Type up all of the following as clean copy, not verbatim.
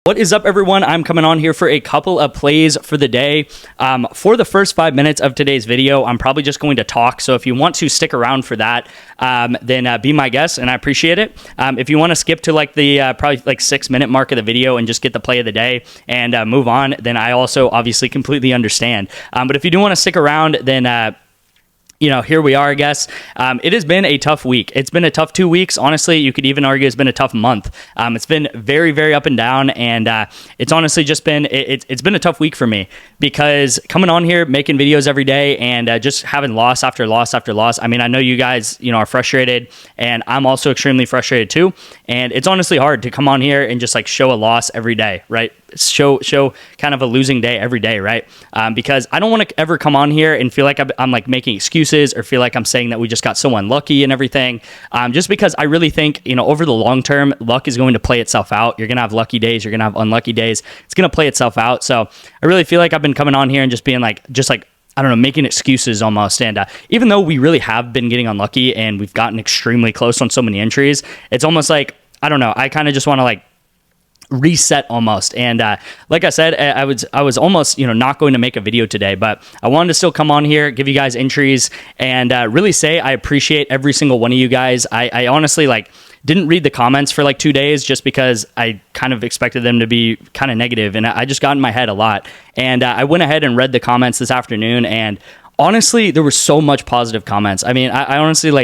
What is up, everyone? I'm coming on here for a couple of plays for the day. For the first 5 minutes of today's video, I'm probably just going to talk. So if you want to stick around for that, then be my guest, and I appreciate it. If you want to skip to like the probably like 6 minute mark of the video and just get the play of the day and move on, then I also obviously completely understand. But if you do want to stick around, then here we are, I guess. It has been a tough week. It's been a tough 2 weeks. Honestly, you could even argue it's been a tough month. It's been very, very up and down, and it's honestly just been, it's been a tough week for me because coming on here, making videos every day, and just having loss after loss after loss. I mean, I know you guys, are frustrated, and I'm also extremely frustrated too, and it's honestly hard to come on here and just like show a loss every day, right? Show kind of a losing day every day, right? Because I don't want to ever come on here and feel like I'm like making excuses or feel like I'm saying that we just got so unlucky and everything. Just because I really think, over the long term, luck is going to play itself out. You're going to have lucky days. You're going to have unlucky days. It's going to play itself out. So I really feel like I've been coming on here and just being like, I don't know, making excuses almost. And even though we really have been getting unlucky and we've gotten extremely close on so many entries, it's almost like, I don't know, I kind of just want to like reset almost. And like I said, I was almost not going to make a video today, but I wanted to still come on here, give you guys entries, and really say I appreciate every single one of you guys. I honestly didn't read the comments for like 2 days just because I kind of expected them to be kind of negative, and I just got in my head a lot. And I went ahead and read the comments this afternoon, and honestly, there were so much positive comments. I mean, I honestly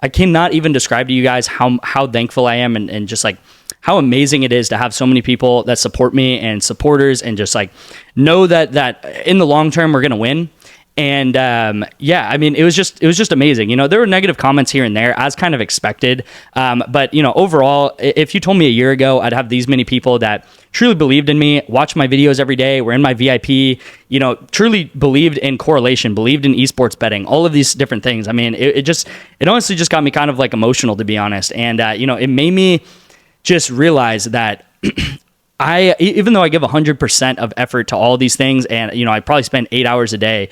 I cannot even describe to you guys how thankful I am, and just like how amazing it is to have so many people that support me and supporters, and just like know that in the long term we're gonna win. And I mean, it was just amazing. There were negative comments here and there, as kind of expected. But overall, if you told me a year ago I'd have these many people that truly believed in me, watch my videos every day, were in my VIP, truly believed in correlation, believed in esports betting, all of these different things. I mean, it honestly just got me kind of like emotional, to be honest. And it made me just realize that even though I give 100% of effort to all these things, and I probably spend 8 hours a day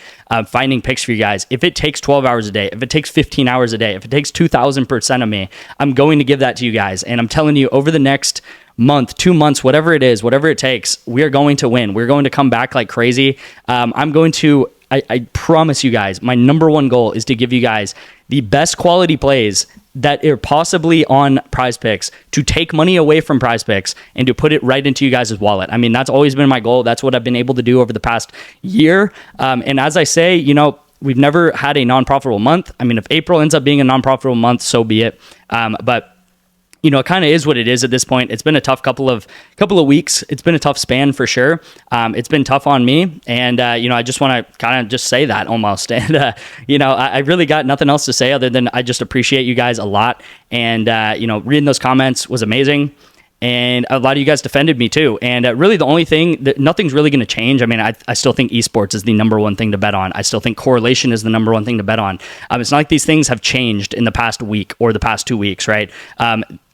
finding picks for you guys. If it takes 12 hours a day, if it takes 15 hours a day, if it takes 2,000% of me, I'm going to give that to you guys. And I'm telling you, over the next month, 2 months, whatever it is, whatever it takes, we are going to win. We're going to come back like crazy. I promise you guys, my number one goal is to give you guys the best quality plays that are possibly on PrizePicks, to take money away from PrizePicks and to put it right into you guys' wallet. I mean, that's always been my goal. That's what I've been able to do over the past year. And as I say, we've never had a non-profitable month. I mean, if April ends up being a non-profitable month, so be it. But it kind of is what it is at this point. It's been a tough couple of weeks. It's been a tough span for sure. It's been tough on me, and I just want to kind of just say that almost. And I really got nothing else to say other than I just appreciate you guys a lot. And reading those comments was amazing. And a lot of you guys defended me too. And really the only thing that nothing's really going to change. I mean, I still think esports is the number one thing to bet on. I still think correlation is the number one thing to bet on. It's not like these things have changed in the past week or the past 2 weeks, right?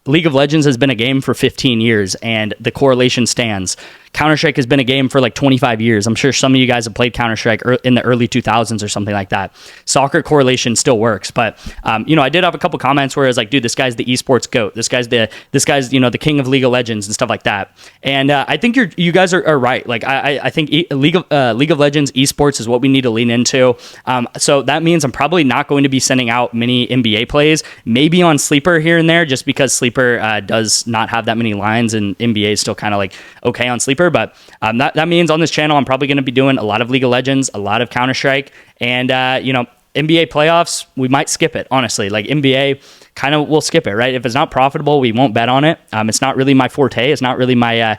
League of Legends has been a game for 15 years, and the correlation stands. Counter-Strike has been a game for like 25 years. I'm sure some of you guys have played Counter-Strike in the early 2000s or something like that. Soccer correlation still works, but I did have a couple comments where I was like, dude, this guy's the esports GOAT. This guy's the king of League of Legends and stuff like that. And I think you guys are right. Like I think League of Legends esports is what we need to lean into. So that means I'm probably not going to be sending out many NBA plays, maybe on Sleeper here and there, just because Sleeper does not have that many lines, and NBA is still kind of like okay on Sleeper. But that means on this channel, I'm probably going to be doing a lot of League of Legends, a lot of Counter-Strike, and NBA playoffs, we might skip it, honestly. Like NBA, kind of we'll skip it, right? If it's not profitable, we won't bet on it. It's not really my forte. It's not really my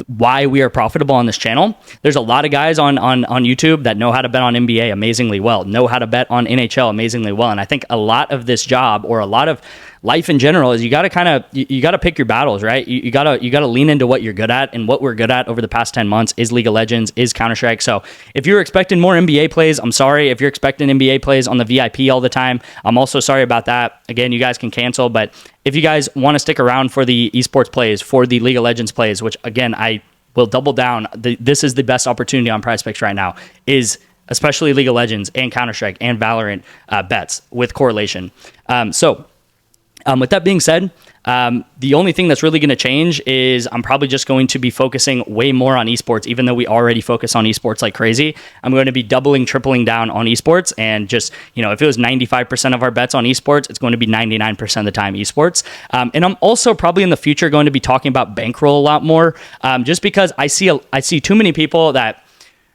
why we are profitable on this channel. There's a lot of guys on YouTube that know how to bet on NBA amazingly well, know how to bet on NHL amazingly well. And I think a lot of this job, or a lot of life in general, is you got to pick your battles, right? You got to lean into what you're good at, and what we're good at over the past 10 months is League of Legends, is Counter-Strike. So if you're expecting more NBA plays, I'm sorry. If you're expecting NBA plays on the VIP all the time, I'm also sorry about that. Again, you guys can cancel, but if you guys want to stick around for the esports plays, for the League of Legends plays, which again, I will double down, this is the best opportunity on PrizePicks right now, is especially League of Legends and Counter-Strike and Valorant bets with correlation. With that being said, The only thing that's really going to change is I'm probably just going to be focusing way more on esports, even though we already focus on esports like crazy. I'm going to be doubling, tripling down on esports, and just, if it was 95% of our bets on esports, it's going to be 99% of the time esports. And I'm also probably in the future going to be talking about bankroll a lot more, just because I see too many people that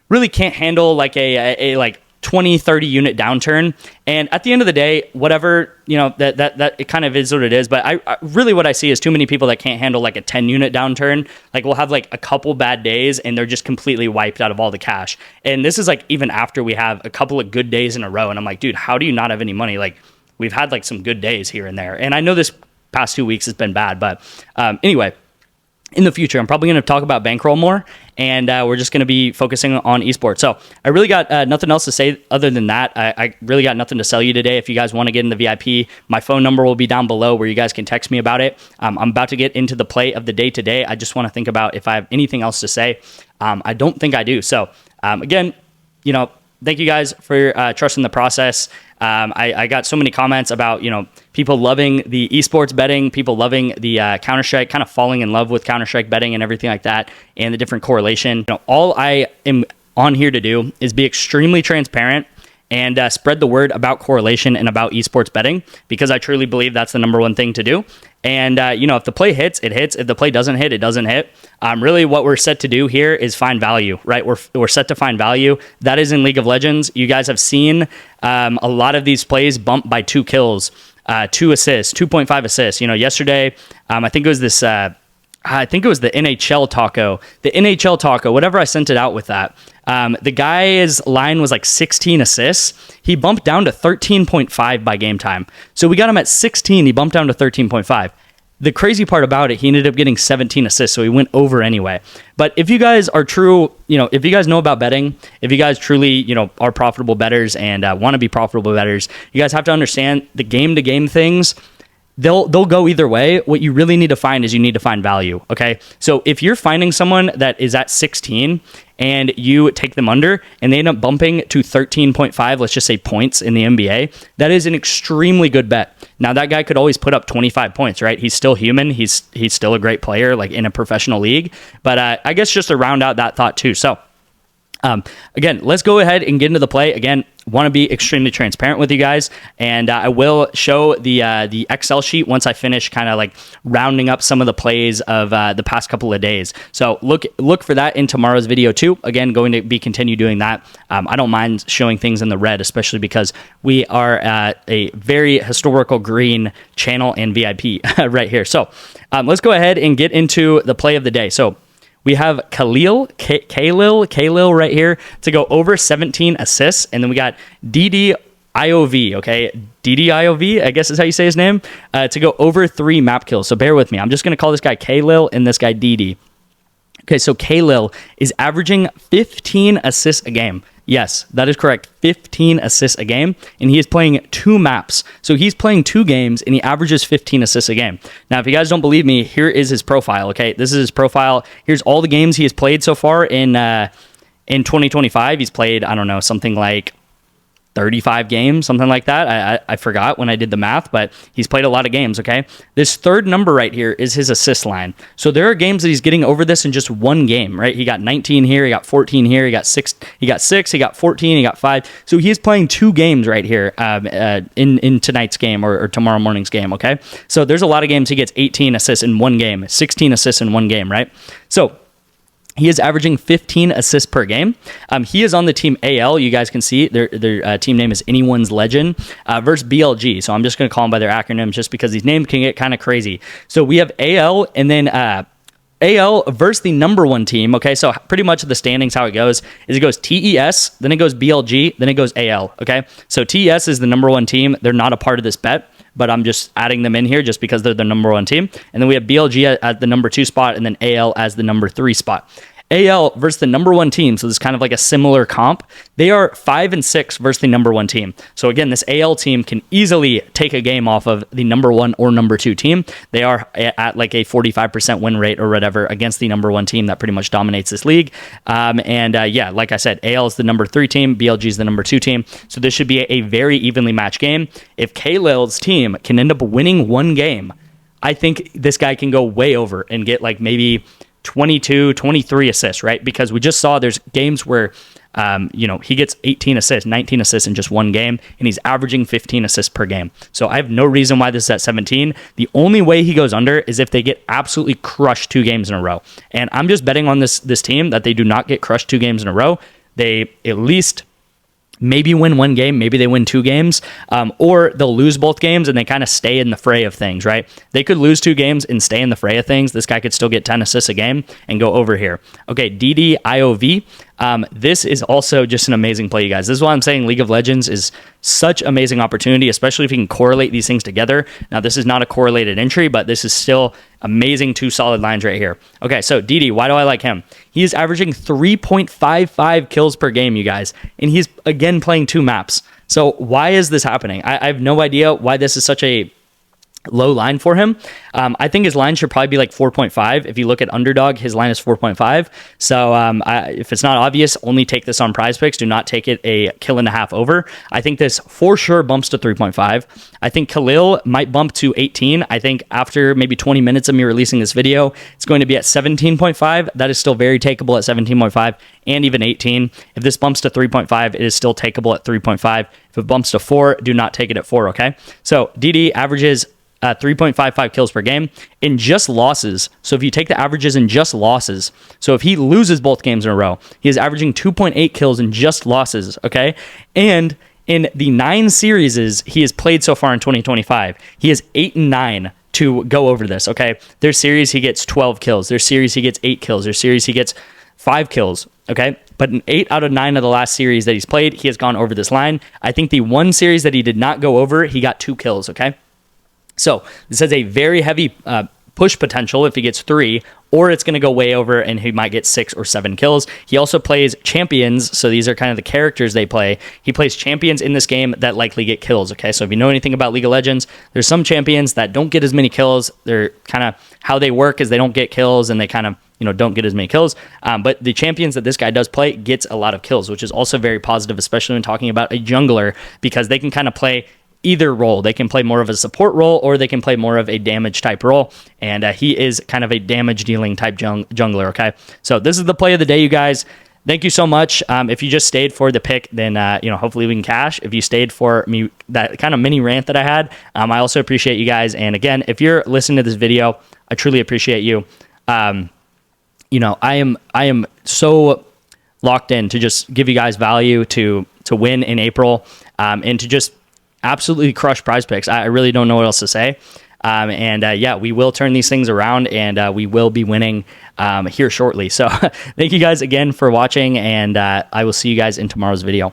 really can't handle like a 20, 30 unit downturn. And at the end of the day, whatever, that it kind of is what it is. But I really, what I see is too many people that can't handle like a 10 unit downturn. Like, we'll have like a couple bad days and they're just completely wiped out of all the cash. And this is like even after we have a couple of good days in a row. And I'm like, dude, how do you not have any money? Like, we've had like some good days here and there. And I know this past 2 weeks has been bad, but anyway, in the future, I'm probably going to talk about bankroll more, and we're just going to be focusing on esports. So I really got nothing else to say other than that. I really got nothing to sell you today. If you guys want to get in the VIP, my phone number will be down below where you guys can text me about it. I'm about to get into the play of the day today. I just want to think about if I have anything else to say. I don't think I do. So again, thank you guys for trusting the process. I got so many comments about, people loving the esports betting, people loving the Counter-Strike, kind of falling in love with Counter-Strike betting and everything like that, and the different correlation. All I am on here to do is be extremely transparent and spread the word about correlation and about esports betting, because I truly believe that's the number one thing to do. And, if the play hits, it hits. If the play doesn't hit, it doesn't hit. Really what we're set to do here is find value, right? We're set to find value. That is in League of Legends. You guys have seen a lot of these plays bump by 2 kills, 2 assists, 2.5 assists. Yesterday, I think it was this... I think it was the NHL Taco, whatever I sent it out with that. The guy's line was like 16 assists. He bumped down to 13.5 by game time. So we got him at 16. He bumped down to 13.5. The crazy part about it, he ended up getting 17 assists, so he went over anyway. But if you guys are true, if you guys know about betting, if you guys truly, are profitable bettors and want to be profitable bettors, you guys have to understand the game-to-game things. They'll go either way. What you really need to find is you need to find value, okay? So if you're finding someone that is at 16 and you take them under and they end up bumping to 13.5, let's just say points in the NBA, that is an extremely good bet. Now, that guy could always put up 25 points, right? He's still human. He's still a great player, like in a professional league. But I guess just to round out that thought too. So again, let's go ahead and get into the play. Again, want to be extremely transparent with you guys, and I will show the Excel sheet once I finish kind of like rounding up some of the plays of the past couple of days. So look for that in tomorrow's video too. Again, going to be continue doing that. I don't mind showing things in the red, especially because we are at a very historical green channel and VIP right here. So let's go ahead and get into the play of the day. So we have Khalil right here to go over 17 assists. And then we got DDIOV, okay? DDIOV, I guess is how you say his name, to go over 3 map kills. So bear with me. I'm just going to call this guy Khalil and this guy DD. Okay, so Khalil is averaging 15 assists a game. Yes, that is correct. 15 assists a game, and he is playing 2 maps. So he's playing 2 games, and he averages 15 assists a game. Now, if you guys don't believe me, here is his profile, okay? This is his profile. Here's all the games he has played so far in 2025. He's played, I don't know, something like 35 games, something like that. I forgot when I did the math, but he's played a lot of games, okay? This third number right here is his assist line. So there are games that he's getting over this in just one game, right? He got 19 here, he got 14 here, he got 6, he got 14, he got 5. So he's playing 2 games right here in tonight's game or tomorrow morning's game, okay? So there's a lot of games he gets 18 assists in one game, 16 assists in one game, right? So he is averaging 15 assists per game. He is on the team AL. You guys can see their team name is Anyone's Legend versus BLG. So I'm just going to call them by their acronyms just because these names can get kind of crazy. So we have AL and then AL versus the number 1 team. Okay, so pretty much the standings, how it goes is it goes TES, then it goes BLG, then it goes AL. Okay, so TES is the number 1 team. They're not a part of this bet, but I'm just adding them in here just because they're the number 1 team. And then we have BLG at the number 2 spot, and then AL as the number 3 spot. AL versus the number 1 team, so this is kind of like a similar comp. They are 5-6 versus the number 1 team. So again, this AL team can easily take a game off of the number 1 or number 2 team. They are at like a 45% win rate or whatever against the number 1 team that pretty much dominates this league. Yeah, like I said, AL is the number 3 team, BLG is the number 2 team. So this should be a very evenly matched game. If Khalil's team can end up winning one game, I think this guy can go way over and get like maybe 22, 23 assists, right? Because we just saw there's games where, he gets 18 assists, 19 assists in just one game, and he's averaging 15 assists per game. So I have no reason why this is at 17. The only way he goes under is if they get absolutely crushed 2 games in a row. And I'm just betting on this team that they do not get crushed 2 games in a row. They at least maybe win 1 game, maybe they win 2 games, or they'll lose both games and they kind of stay in the fray of things, right? They could lose 2 games and stay in the fray of things. This guy could still get 10 assists a game and go over here. Okay, DDIOV. This is also just an amazing play, you guys. This is why I'm saying League of Legends is such amazing opportunity, especially if you can correlate these things together. Now, this is not a correlated entry, but this is still amazing 2 solid lines right here. Okay, so DD, why do I like him? He is averaging 3.55 kills per game, you guys, and he's, again, playing 2 maps. So why is this happening? I have no idea why this is such a low line for him. I think his line should probably be like 4.5. If you look at Underdog, his line is 4.5. So if it's not obvious, only take this on PrizePicks. Do not take it a kill and a half over. I think this for sure bumps to 3.5. I think Khalil might bump to 18. I think after maybe 20 minutes of me releasing this video, it's going to be at 17.5. That is still very takeable at 17.5 and even 18. If this bumps to 3.5, it is still takeable at 3.5. If it bumps to 4, do not take it at 4, okay? So DD averages 3.55 kills per game in just losses. So if you take the averages in just losses, so if he loses both games in a row, he is averaging 2.8 kills in just losses, okay? And in the 9 series he has played so far in 2025, he is 8-9 to go over this, okay? There's series he gets 12 kills. There's series he gets 8 kills. There's series he gets 5 kills, okay? But in 8 out of 9 of the last series that he's played, he has gone over this line. I think the one series that he did not go over, he got 2 kills, okay? So this has a very heavy push potential if he gets 3, or it's going to go way over and he might get 6 or 7 kills. He also plays champions, so these are kind of the characters they play. He plays champions in this game that likely get kills, okay? So if you know anything about League of Legends, there's some champions that don't get as many kills. They're kind of, how they work is they don't get kills and they kind of, don't get as many kills. But the champions that this guy does play gets a lot of kills, which is also very positive, especially when talking about a jungler, because they can kind of play either role. They can play more of a support role or they can play more of a damage type role, and he is kind of a damage dealing type jungler, okay? So this is the play of the day, you guys. Thank you so much. If you just stayed for the pick, then hopefully we can cash. If you stayed for me, that kind of mini rant that I had, I also appreciate you guys. And again, if you're listening to this video, I truly appreciate you. I am so locked in to just give you guys value to win in April, and to just absolutely crush PrizePicks. I really don't know what else to say. We will turn these things around, and we will be winning here shortly. So thank you guys again for watching, and I will see you guys in tomorrow's video.